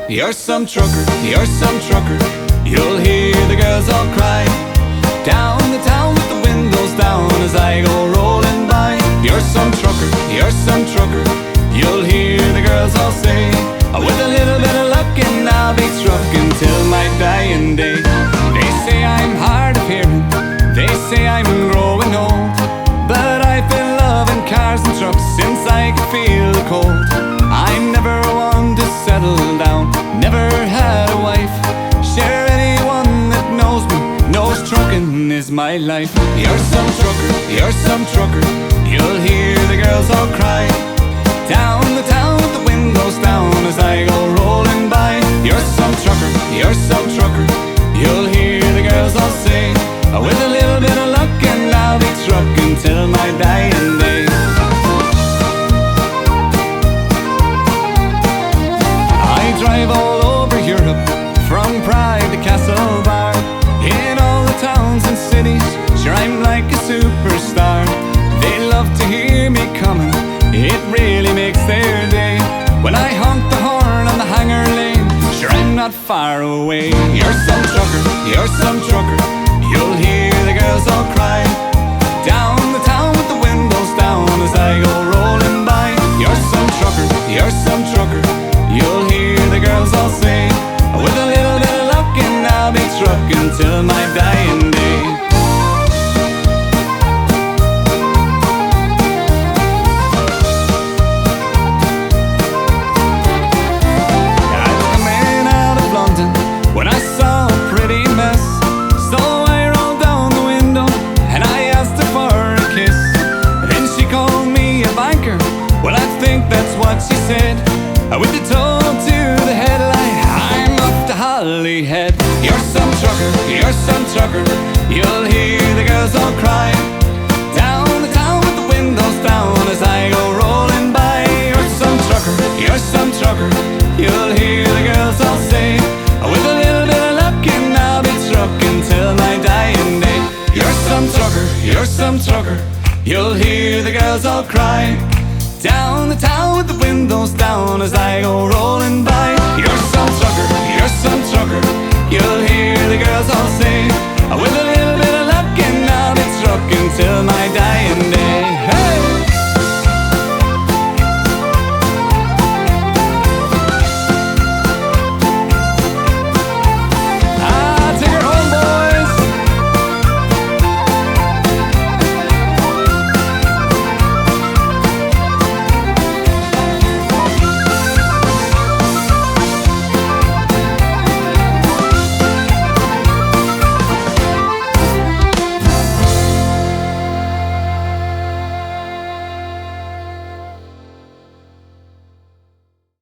You're some trucker, you're some trucker. You'll hear the girls all cry. Down the town with the windows down as I go rolling by. You're some trucker, you're some trucker. You'll hear the girls all say, with a little bit of luck and I'll be trucking till my dying day. They say I'm hard of hearing, they say I'm growing old, but I've been loving cars and trucks since I could feel the cold. I'm never one to settle down, never had a wife. Sure, anyone that knows me knows trucking is my life. You're some trucker, you're some trucker. You'll hear the girls all cry. Down the town with the windows down as I go rolling by. You're some trucker, you're some trucker. You'll hear the girls all say, with a little bit of luck and I'll be trucking till my dying day. I drive all over Europe, from Prague to Castlebar. In all the towns and cities, sure I'm like a superstar. They love to hear me coming, it really makes their day. When I honk the horn on the Hanger Lane, sure I'm not far away. You're some trucker, you're some trucker. You'll hear the girls all cry. Down the town with the windows down as I go rolling by. You're some trucker, you're some trucker. You'll hear the girls all say, with a little bit of luck and I'll be trucking till my dying day. She said, with the toe to the headlight, I'm up to Hollyhead. You're some trucker, you're some trucker. You'll hear the girls all cry. Down the town with the windows down as I go rolling by. You're some trucker, you're some trucker. You'll hear the girls all say, with a little bit of luck and I'll be trucking till my dying day. You're some trucker, you're some trucker. You'll hear the girls all cry. Down the town with the windows down as I go rolling by. You're some trucker, you're some trucker. You'll hear the girls all say,